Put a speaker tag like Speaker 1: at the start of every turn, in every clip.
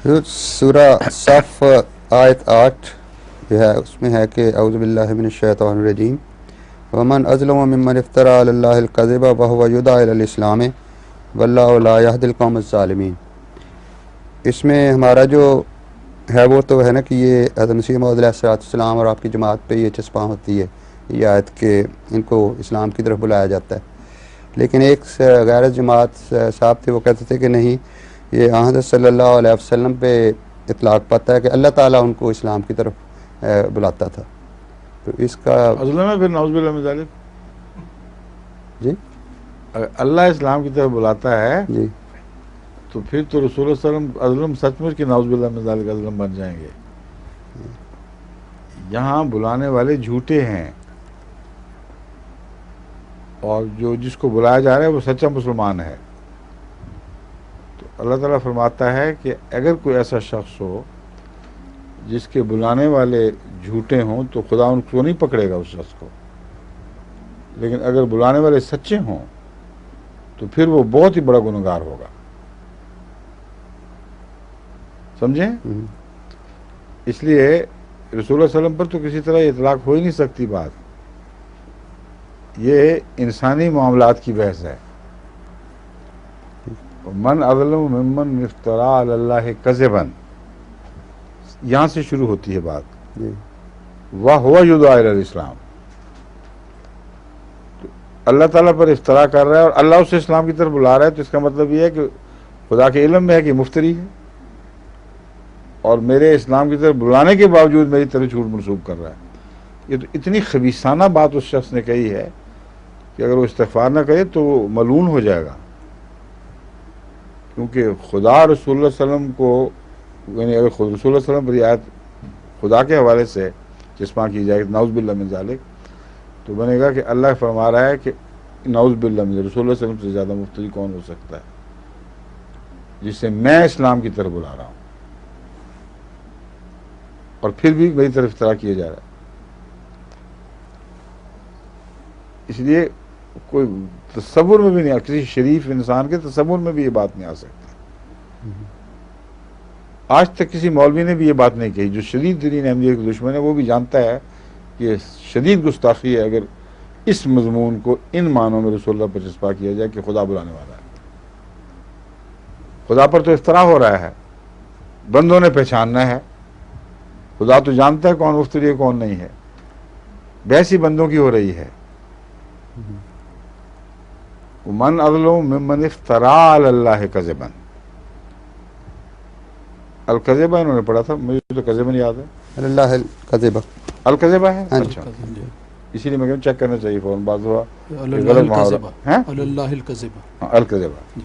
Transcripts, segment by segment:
Speaker 1: حضرت سورہ صف آیت 8 جو ہے اس میں ہے کہ اعوذ باللہ من الشیطان الرجیم ومن اظلم ممن افترى علی اللہ الکذب وهو یدعی الی الاسلام واللہ لا یہدی القوم الظالمین۔ اس میں ہمارا جو ہے وہ تو ہے نا کہ یہ حضرت مسیح موعود علیہ السلام اور آپ کی جماعت پہ یہ چسپاں ہوتی ہے یہ آیت کہ ان کو اسلام کی طرف بلایا جاتا ہے، لیکن ایک غیر جماعت صاحب تھے وہ کہتے تھے کہ نہیں، یہ حضرت صلی اللہ علیہ وسلم پہ اطلاق پاتا ہے کہ اللہ تعالیٰ ان کو اسلام کی طرف بلاتا تھا، تو اس کا
Speaker 2: ظلم ہے پھر نعوذ باللہ من ذالک۔
Speaker 1: جی
Speaker 2: اگر اللہ اسلام کی طرف بلاتا ہے
Speaker 1: جی
Speaker 2: تو پھر تو رسول اللہ صلی اللہ علیہ وسلم ازلم سچ مچ کہ نعوذ باللہ من ذالک ازلم بن جائیں گے۔ یہاں بلانے والے جھوٹے ہیں اور جو جس کو بلایا جا رہا ہے وہ سچا مسلمان ہے۔ تو اللہ تعالیٰ فرماتا ہے کہ اگر کوئی ایسا شخص ہو جس کے بلانے والے جھوٹے ہوں تو خدا ان کو نہیں پکڑے گا اس شخص کو، لیکن اگر بلانے والے سچے ہوں تو پھر وہ بہت ہی بڑا گنہگار ہوگا۔ سمجھیں؟ اس لیے رسول اللہ صلی اللہ علیہ وسلم پر تو کسی طرح اطلاق ہو ہی نہیں سکتی بات، یہ انسانی معاملات کی بحث ہے۔ من اظلم ممن افترى علی اللہ کذبا، یہاں سے شروع ہوتی ہے بات،
Speaker 1: جی
Speaker 2: وَهُوَ يُدْعَىٰ إِلَى الْإِسْلَامِ۔ تو اللہ تعالیٰ پر افتراء کر رہا ہے اور اللہ اسے اسلام کی طرف بلا رہا ہے، تو اس کا مطلب یہ ہے کہ خدا کے علم میں ہے کہ مفتری ہے اور میرے اسلام کی طرف بلانے کے باوجود میری طرف جھوٹ منسوب کر رہا ہے۔ یہ تو اتنی خبیثانہ بات اس شخص نے کہی ہے کہ اگر وہ استغفار نہ کرے تو وہ ملعون ہو جائے گا، کیونکہ خدا رسول اللہ صلی اللہ علیہ وسلم کو، یعنی اگر خود رسول اللہ صلی اللہ علیہ وسلم پر یہ آیت خدا کے حوالے سے چسپاں کی جائے نعوذ باللہ من ذالک، تو بنے گا کہ اللہ فرما رہا ہے کہ نعوذ باللہ من ذالک، رسول اللہ صلی اللہ علیہ وسلم سے زیادہ مفتری کون ہو سکتا ہے جسے میں اسلام کی طرف بلا رہا ہوں اور پھر بھی میری طرف افتراء کیا جا رہا ہے۔ اس لیے کوئی تصور میں بھی نہیں، کسی شریف انسان کے تصور میں بھی یہ بات نہیں آ سکتی۔ آج تک کسی مولوی نے بھی یہ بات نہیں کہی، جو شدید ترین احمدیت کا دشمن ہے وہ بھی جانتا ہے کہ یہ شدید گستاخی ہے اگر اس مضمون کو ان معنوں میں رسول اللہ پر چسپاں کیا جائے کہ خدا بلانے والا ہے۔ خدا پر تو افتراء ہو رہا ہے، بندوں نے پہچاننا ہے، خدا تو جانتا ہے کون مفتری ہے کون نہیں ہے، بحث ہی بندوں کی ہو رہی ہے۔ من اظلم ممن افترى علی اللہ کذبا، الکذبہ انہوں نے پڑھا تھا، مجھے تو کذبا یاد ہے،
Speaker 1: اللہ الکذب،
Speaker 2: الکذبہ ہے،
Speaker 1: ہاں جی
Speaker 2: اچھا اسی لیے میں کہوں چیک کرنا چاہیے فوراً، بعض ہوا
Speaker 3: اللہ
Speaker 2: غلط محاورہ
Speaker 3: الکذب،
Speaker 2: ہے،
Speaker 3: اللہ الکذب،
Speaker 2: الکذبہ۔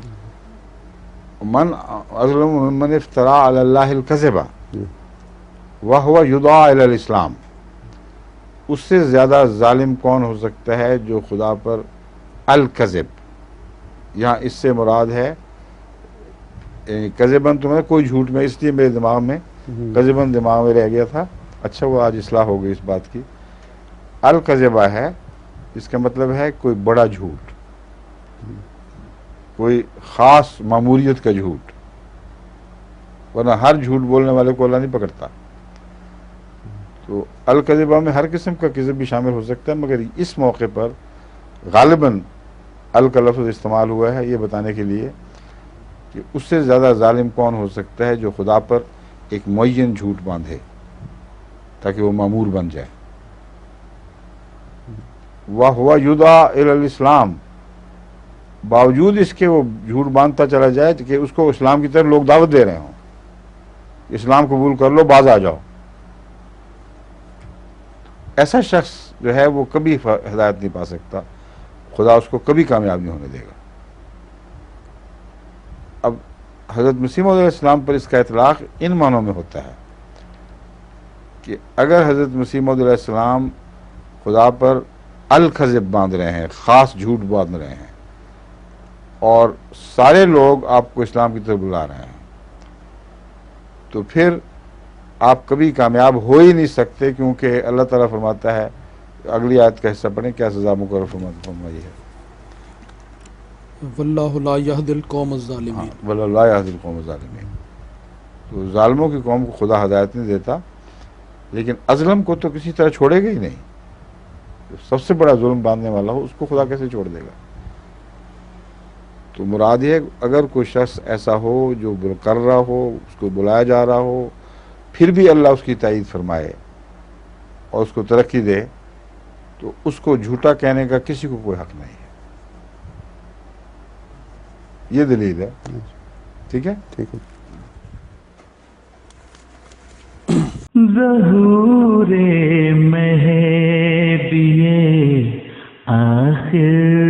Speaker 2: من اظلم ممن افترى علی اللہ الکذبہ وَهُوَ يُدْعَىٰ إِلَى الْإِسْلَامِ، اس سے زیادہ ظالم کون ہو سکتا ہے جو خدا پر الکذب، یہاں اس سے مراد ہے یعنی کذبن تو میں کوئی جھوٹ میں، اس لیے میرے دماغ میں کذبن دماغ میں رہ گیا تھا، اچھا وہ آج اصلاح ہو گئی اس بات کی۔ الکذبہ ہے، اس کا مطلب ہے کوئی بڑا جھوٹ، کوئی خاص معمولیت کا جھوٹ، ورنہ ہر جھوٹ بولنے والے کو اللہ نہیں پکڑتا۔ تو الکذبہ میں ہر قسم کا کذب بھی شامل ہو سکتا ہے، مگر اس موقع پر غالباً ال کا لفظ استعمال ہوا ہے یہ بتانے کے لیے کہ اس سے زیادہ ظالم کون ہو سکتا ہے جو خدا پر ایک معین جھوٹ باندھے تاکہ وہ مامور بن جائے۔ وَهُوَ يُدْعَىٰ إِلَى الْإِسْلَامِ، باوجود اس کے وہ جھوٹ باندھتا چلا جائے کہ اس کو اسلام کی طرف لوگ دعوت دے رہے ہوں، اسلام قبول کر لو، باز آ جاؤ، ایسا شخص جو ہے وہ کبھی ہدایت نہیں پا سکتا، خدا اس کو کبھی کامیاب نہیں ہونے دے گا۔ اب حضرت مسیح موعود علیہ السلام پر اس کا اطلاق ان معنوں میں ہوتا ہے کہ اگر حضرت مسیح موعود علیہ السلام خدا پر الکذب باندھ رہے ہیں، خاص جھوٹ باندھ رہے ہیں، اور سارے لوگ آپ کو اسلام کی طرف بلا رہے ہیں، تو پھر آپ کبھی کامیاب ہو ہی نہیں سکتے، کیونکہ اللہ تعالیٰ فرماتا ہے، اگلی آیت کا حصہ پڑھیں کیا سزا مقرر فرمائی ہے،
Speaker 3: واللہ لا یہدی القوم الظالمین،
Speaker 2: وَلَا لَا يَهْدِي الْقَوْمَ الظَّالِمِينَ۔ تو ظالموں کی قوم کو خدا ہدایت نہیں دیتا، لیکن ازلم کو تو کسی طرح چھوڑے گا ہی نہیں. جو سب سے بڑا ظلم باندھنے والا ہو اس کو خدا کیسے چھوڑ دے گا؟ تو مراد یہ ہے اگر کوئی شخص ایسا ہو جو کر رہا ہو، اس کو بلایا جا رہا ہو، پھر بھی اللہ اس کی تائید فرمائے اور اس کو ترقی دے، تو اس کو جھوٹا کہنے کا کسی کو کوئی حق نہیں ہے. یہ دلیل ہے. ٹھیک ہے.
Speaker 1: ٹھیک ہے.
Speaker 3: ظہور مہدی آخر